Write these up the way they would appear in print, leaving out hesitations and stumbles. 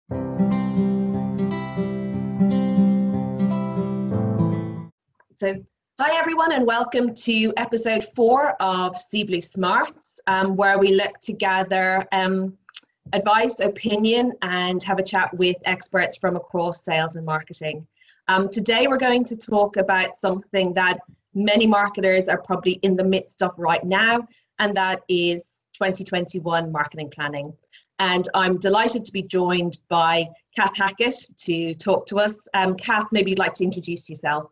So, hi everyone, and welcome to episode 4 of Seeblue Smarts, where we look to gather advice, opinion, and have a chat with experts from across sales and marketing. Today, we're going to talk about something that many marketers are probably in the midst of right now, and that is 2021 marketing planning. And I'm delighted to be joined by Cath Hackett to talk to us. Cath, maybe you'd like to introduce yourself.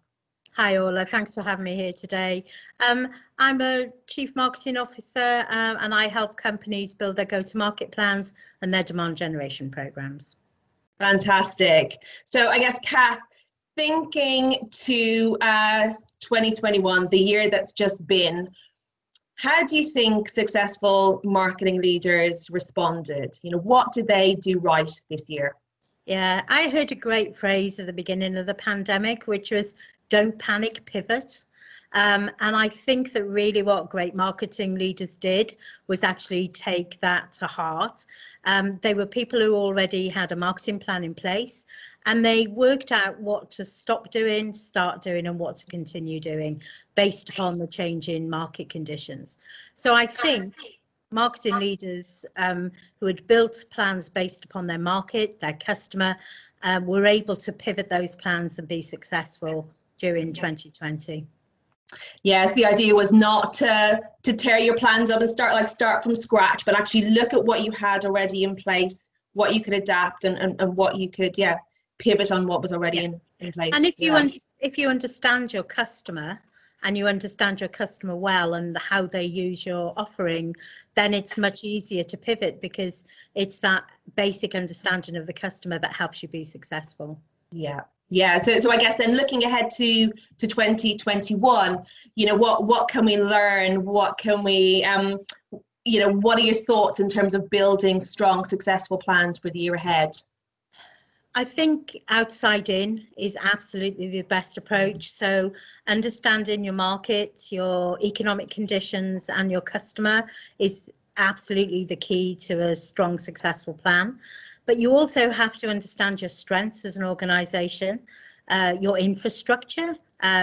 Hi Orla, thanks for having me here today. I'm a Chief Marketing Officer and I help companies build their go-to-market plans and their demand generation programs. Fantastic. So I guess, Cath, thinking to 2021, the year that's just been, how do you think successful marketing leaders responded? You know, what did they do right this year? Yeah, I heard a great phrase at the beginning of the pandemic, which was don't panic, pivot. And I think that really what great marketing leaders did was actually take that to heart. They were people who already had a marketing plan in place, and they worked out what to stop doing, start doing, and what to continue doing based upon the change in market conditions. So I think marketing leaders who had built plans based upon their market, their customer, were able to pivot those plans and be successful during 2020. Yes, the idea was not to tear your plans up and start from scratch, but actually look at what you had already in place, what you could adapt, and what you could pivot on what was already in place. And if you understand your customer, and you understand your customer well and how they use your offering, then it's much easier to pivot because it's that basic understanding of the customer that helps you be successful. Yeah. So I guess then looking ahead to 2021, you know, what can we learn? What can we, you know, what are your thoughts in terms of building strong, successful plans for the year ahead? I think outside in is absolutely the best approach. So understanding your market, your economic conditions, and your customer is absolutely the key to a strong, successful plan. But you also have to understand your strengths as an organization, your infrastructure,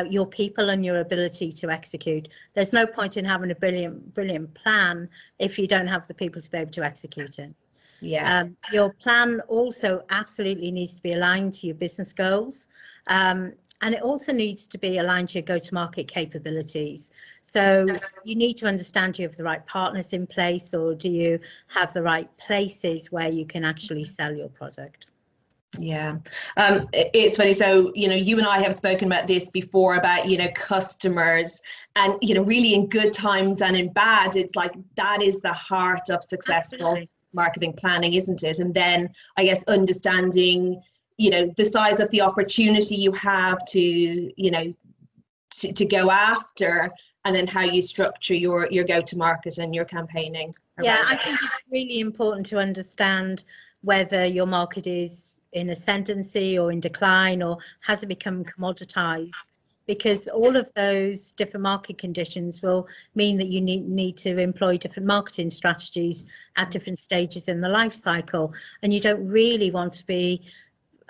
your people, and your ability to execute. There's no point in having a brilliant plan if you don't have the people to be able to execute it. Yeah. Your plan also absolutely needs to be aligned to your business goals. And it also needs to be aligned to your go-to-market capabilities. So you need to understand, do you have the right partners in place, or do you have the right places where you can actually sell your product? Yeah, it's funny. So, you know, you and I have spoken about this before about, you know, customers, and, you know, really in good times and in bad, it's like that is the heart of successful marketing planning, isn't it? And then I guess understanding, you know, the size of the opportunity you have to, you know, to go after, and then how you structure your go-to-market and your campaigning. Yeah, I think it's really important to understand whether your market is in ascendancy or in decline, or has it become commoditized, because all of those different market conditions will mean that you need to employ different marketing strategies at different stages in the life cycle, and you don't really want to be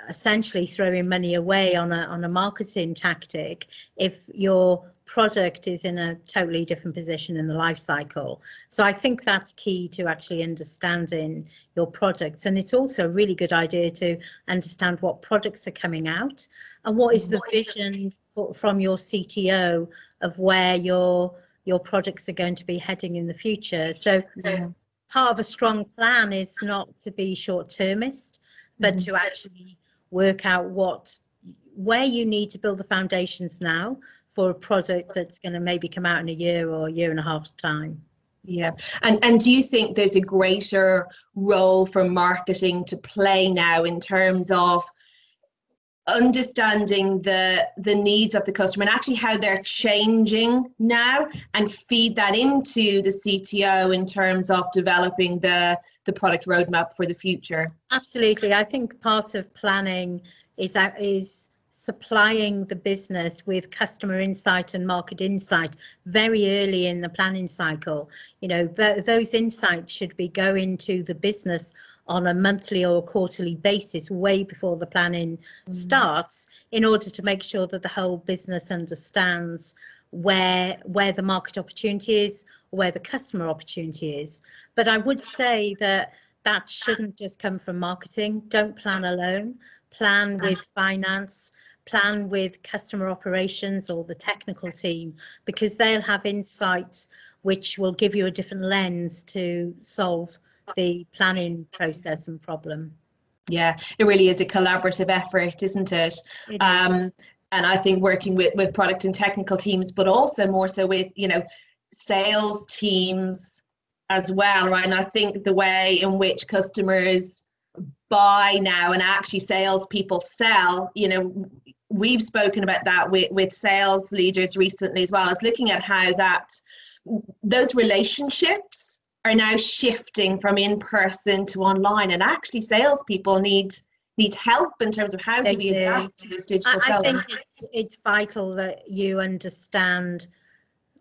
essentially throwing money away on a marketing tactic if your product is in a totally different position in the life cycle. So I think that's key to actually understanding your products. And it's also a really good idea to understand what products are coming out and what is the vision from your CTO of where your products are going to be heading in the future. So part of a strong plan is not to be short-termist, but to actually work out where you need to build the foundations now for a product that's going to maybe come out in a year or a year and a half's time. Yeah, and do you think there's a greater role for marketing to play now in terms of understanding the needs of the customer and actually how they're changing now, and feed that into the CTO in terms of developing the product roadmap for the future? Absolutely. I think part of planning is supplying the business with customer insight and market insight very early in the planning cycle. You know, those insights should be going to the business on a monthly or quarterly basis way before the planning starts, in order to make sure that the whole business understands where the market opportunity is, where the customer opportunity is. But I would say that shouldn't just come from marketing. Don't plan alone. Plan with finance, plan with customer operations or the technical team, because they'll have insights which will give you a different lens to solve the planning process and problem. Yeah, it really is a collaborative effort, isn't it? It is. And I think working with product and technical teams, but also more so with, you know, sales teams as well, right? And I think the way in which customers buy now and actually salespeople sell, you know, we've spoken about that with sales leaders recently as well, as looking at how those relationships are now shifting from in-person to online, and actually salespeople need help in terms of how do we adapt to this digital selling. I think it's vital that you understand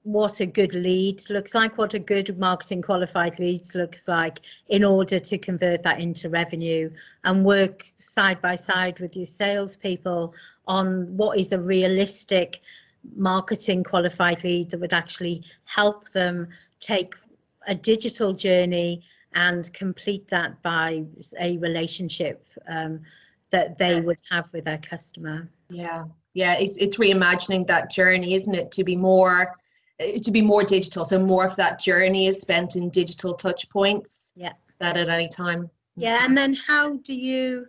what a good lead looks like, what a good marketing qualified leads looks like, in order to convert that into revenue, and work side by side with your salespeople on what is a realistic marketing qualified lead that would actually help them take a digital journey and complete that by a relationship that they would have with their customer. Yeah, it's reimagining that journey, isn't it, to be more digital, so more of that journey is spent in digital touch points. Yeah, that at any time. Yeah, and then how do you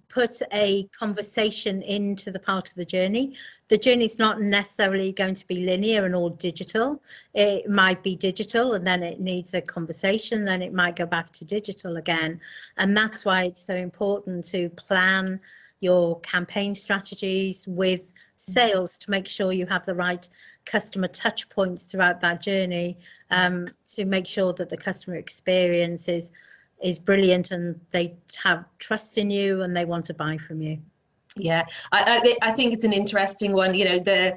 put a conversation into the part of the journey? The journey is not necessarily going to be linear and all digital. It might be digital and then it needs a conversation, then it might go back to digital again. And that's why it's so important to plan your campaign strategies with sales to make sure you have the right customer touch points throughout that journey, to make sure that the customer experience is brilliant and they have trust in you and they want to buy from you. Yeah, I think it's an interesting one. You know,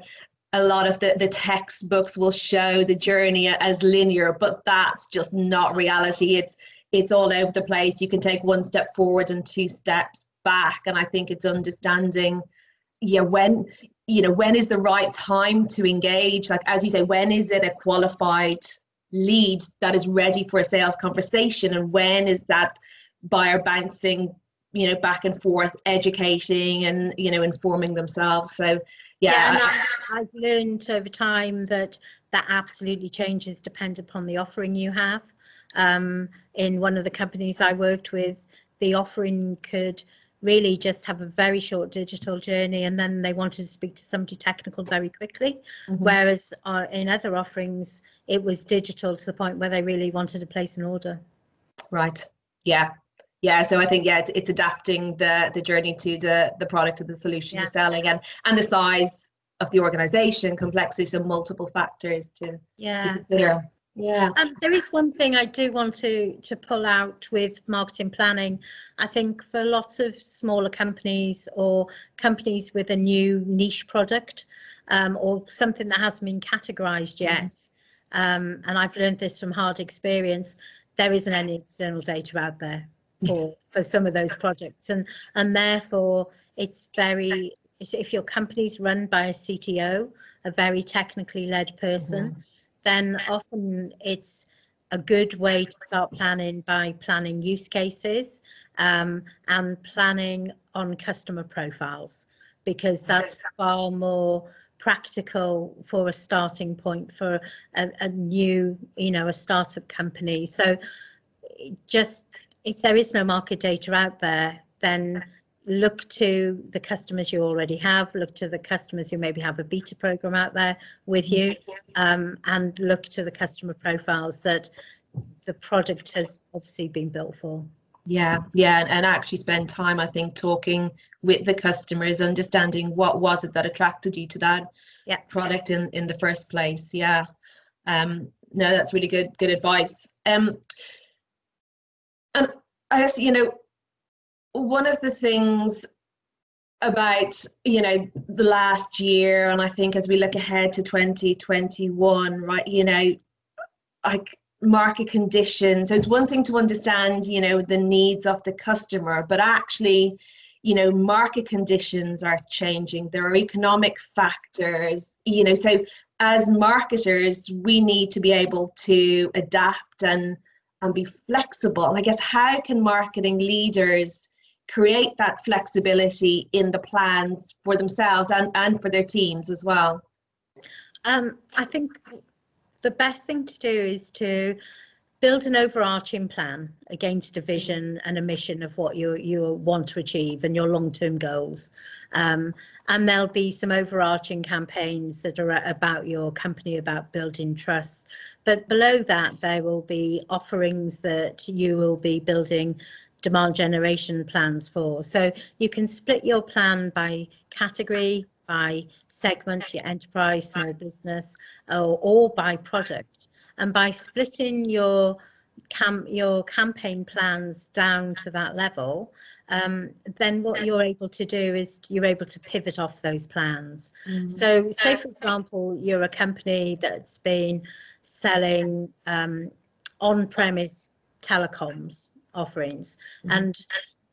a lot of the textbooks will show the journey as linear, but that's just not reality. It's all over the place. You can take one step forward and 2 steps back, and I think it's understanding, when is the right time to engage? Like, as you say, when is it a qualified lead that is ready for a sales conversation, and when is that buyer bouncing back and forth, educating and informing themselves? So and I've learned over time that absolutely changes depending upon the offering you have. In one of the companies I worked with, the offering could really just have a very short digital journey, and then they wanted to speak to somebody technical very quickly. Mm-hmm. Whereas in other offerings, it was digital to the point where they really wanted to place an order. Right. Yeah. So I think, it's adapting the journey to the product or the solution you're selling, and the size of the organization, complexity, so multiple factors to consider. Yeah. There is one thing I do want to pull out with marketing planning. I think for lots of smaller companies or companies with a new niche product, or something that hasn't been categorized yet, and I've learned this from hard experience, there isn't any external data out there for some of those projects, and therefore if your company's run by a CTO, a very technically led person, then often it's a good way to start planning by planning use cases, and planning on customer profiles, because that's far more practical for a starting point for a new, a startup company. So just, if there is no market data out there, then look to the customers you already have, look to the customers who maybe have a beta program out there with you, and look to the customer profiles that the product has obviously been built for. Yeah, and actually spend time, I think, talking with the customers, understanding what was it that attracted you to that product in the first place. No, that's really good advice. And I guess, one of the things about, the last year, and I think as we look ahead to 2021, right, like market conditions. So it's one thing to understand, the needs of the customer, but actually, market conditions are changing. There are economic factors, so as marketers, we need to be able to adapt and be flexible. And I guess, how can marketing leaders create that flexibility in the plans for themselves and for their teams as well? I think the best thing to do is to build an overarching plan against a vision and a mission of what you want to achieve and your long-term goals. And there'll be some overarching campaigns that are about your company, about building trust. But below that, there will be offerings that you will be building demand generation plans for. So you can split your plan by category, by segment, your enterprise, small business, or by product. And by splitting your campaign plans down to that level, then what you're able to do is you're able to pivot off those plans. So say, for example, you're a company that's been selling on-premise telecoms offerings, and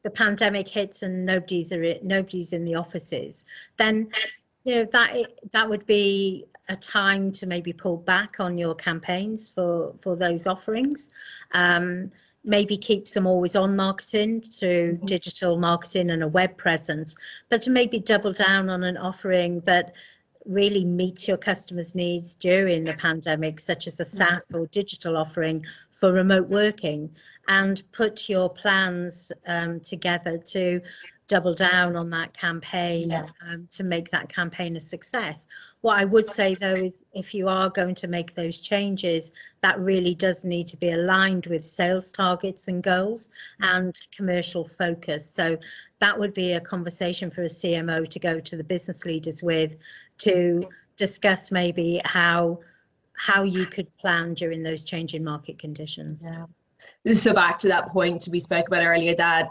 the pandemic hits and nobody's in the offices, then that would be a time to maybe pull back on your campaigns for those offerings. Maybe keep some always on marketing through digital marketing and a web presence, but to maybe double down on an offering that really meets your customers' needs during the pandemic, such as a SaaS or digital offering for remote working, and put your plans together to double down on that campaign, to make that campaign a success. What I would say, though, is if you are going to make those changes, that really does need to be aligned with sales targets and goals and commercial focus. So that would be a conversation for a CMO to go to the business leaders with, to discuss maybe how you could plan during those changing market conditions. Yeah. So back to that point we spoke about earlier, that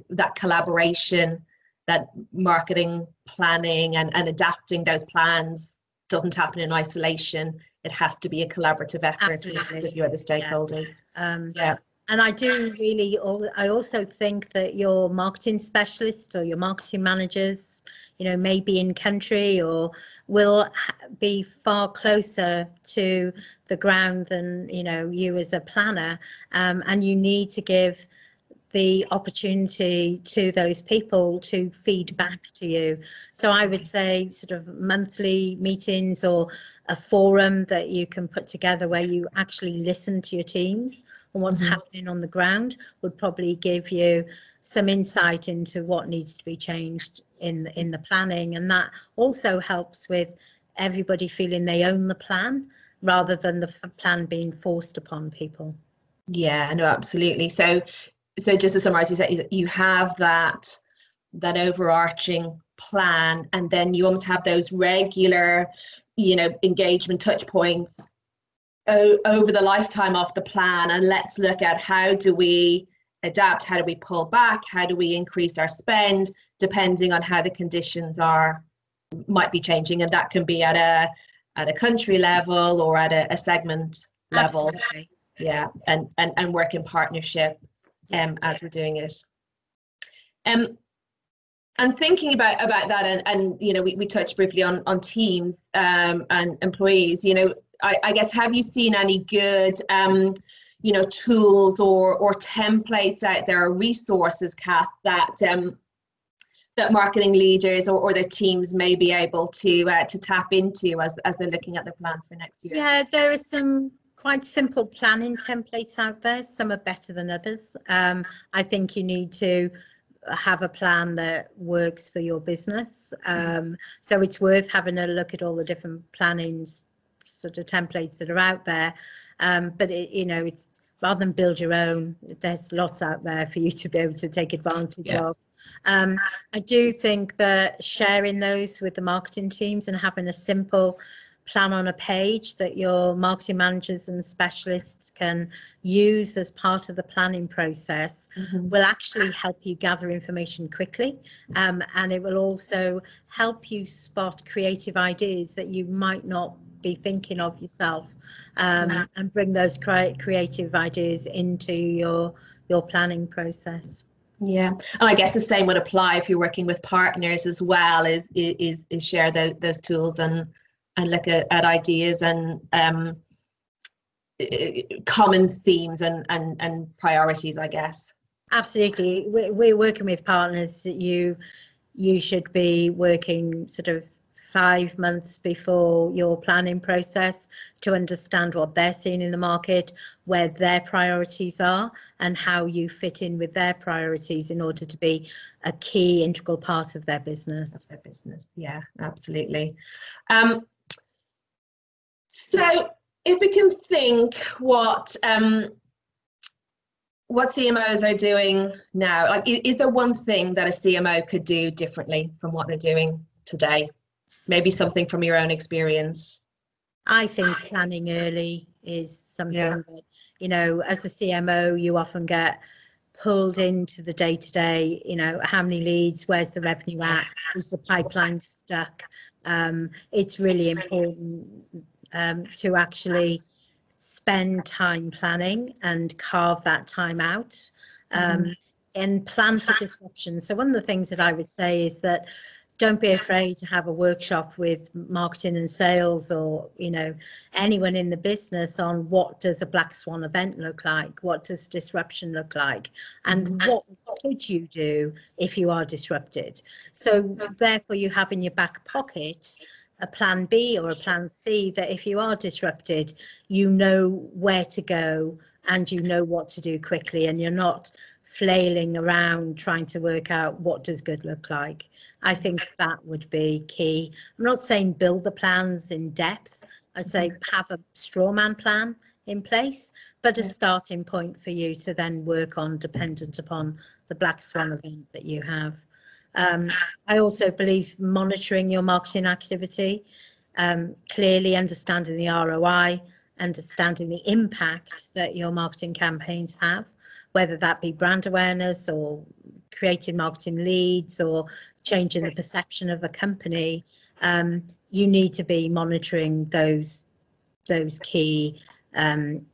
that collaboration, that marketing planning and adapting those plans doesn't happen in isolation. It has to be a collaborative effort with your other stakeholders. And I also think that your marketing specialists or your marketing managers, may be in country or will be far closer to the ground than, you as a planner. And you need to give the opportunity to those people to feed back to you. So I would say sort of monthly meetings or a forum that you can put together where you actually listen to your teams and what's happening on the ground would probably give you some insight into what needs to be changed in the planning. And that also helps with everybody feeling they own the plan rather than the plan being forced upon people. Yeah, no, absolutely. So just to summarize, you said you have that overarching plan, and then you almost have those regular, engagement touch points over the lifetime of the plan. And let's look at, how do we adapt? How do we pull back? How do we increase our spend depending on how the conditions might be changing? And that can be at a country level or at a segment level. Absolutely. Yeah, and work in partnership as we're doing it. And thinking about that, and we touched briefly on teams and employees. I guess, have you seen any good tools or templates out there, or resources, Cath, that marketing leaders or their teams may be able to tap into as they're looking at their plans for next year? Yeah, there are some quite simple planning templates out there. Some are better than others. I think you need to have a plan that works for your business. So it's worth having a look at all the different planning sort of templates that are out there. But it's rather than build your own, there's lots out there for you to be able to take advantage of. I do think that sharing those with the marketing teams and having a simple plan on a page that your marketing managers and specialists can use as part of the planning process will actually help you gather information quickly, and it will also help you spot creative ideas that you might not be thinking of yourself, and bring those creative ideas into your planning process. Yeah, and I guess the same would apply if you're working with partners as well, is share those tools and look at ideas and common themes and priorities, I guess. Absolutely. We're working with partners that you should be working sort of 5 months before your planning process to understand what they're seeing in the market, where their priorities are, and how you fit in with their priorities in order to be a key integral part of their business. Yeah, absolutely. So if we can think what CMOs are doing now, like, is there one thing that a CMO could do differently from what they're doing today? Maybe something from your own experience. I think planning early is something that, you know, as a CMO, you often get pulled into the day-to-day, you know, how many leads, where's the revenue at, is the pipeline stuck? It's really important to actually spend time planning and carve that time out, and plan for disruption. So one of the things that I would say is that don't be afraid to have a workshop with marketing and sales, or, you know, anyone in the business on what does a black swan event look like? What does disruption look like? And what could you do if you are disrupted? So therefore you have in your back pocket a plan B or a plan C, that if you are disrupted, you know where to go and you know what to do quickly, and you're not flailing around trying to work out what does good look like. I think that would be key. I'm not saying build the plans in depth. I'd say have a straw man plan in place, but a starting point for you to then work on, dependent upon the black swan event that you have. I also believe monitoring your marketing activity, clearly understanding the ROI, understanding the impact that your marketing campaigns have, whether that be brand awareness or creating marketing leads or changing the perception of a company. You need to be monitoring those key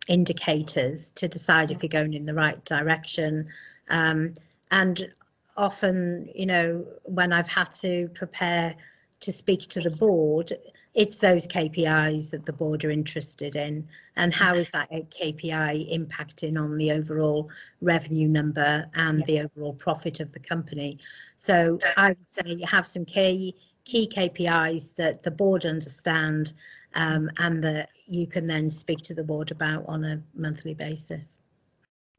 indicators to decide if you're going in the right direction. And often, you know, when I've had to prepare to speak to the board, it's those KPIs that the board are interested in, and how is that KPI impacting on the overall revenue number and the overall profit of the company. So I would say you have some key KPIs that the board understand, and that you can then speak to the board about on a monthly basis.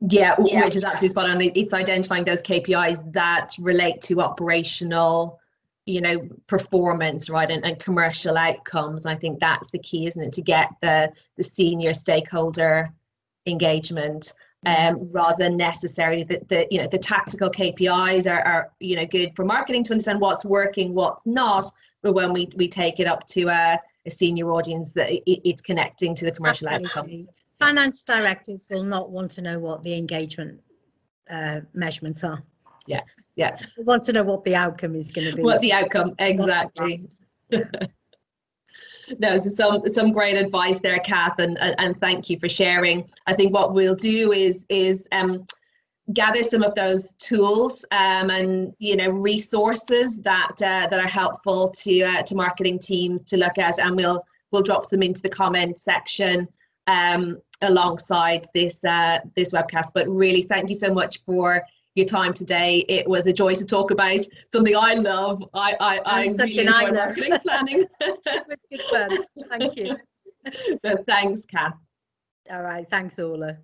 Yeah, which is absolutely spot on. It's identifying those KPIs that relate to operational, you know, performance, right, and commercial outcomes. I think that's the key, isn't it, to get the senior stakeholder engagement, rather than necessarily the tactical KPIs are you know, good for marketing to understand what's working, what's not, but when we take it up to a senior audience, that it's connecting to the commercial outcomes. Finance directors will not want to know what the engagement measurements are. Yes. We want to know what the outcome is going to be. What the outcome, exactly. No, so some great advice there, Cath, and thank you for sharing. I think what we'll do is gather some of those tools and, you know, resources that are helpful to marketing teams to look at, and we'll drop them into the comment section alongside this webcast. But really, thank you so much for your time today. It was a joy to talk about something I love. I really enjoy marketing planning. It was good fun. Thank you. So thanks, Cath. All right. Thanks, Orla.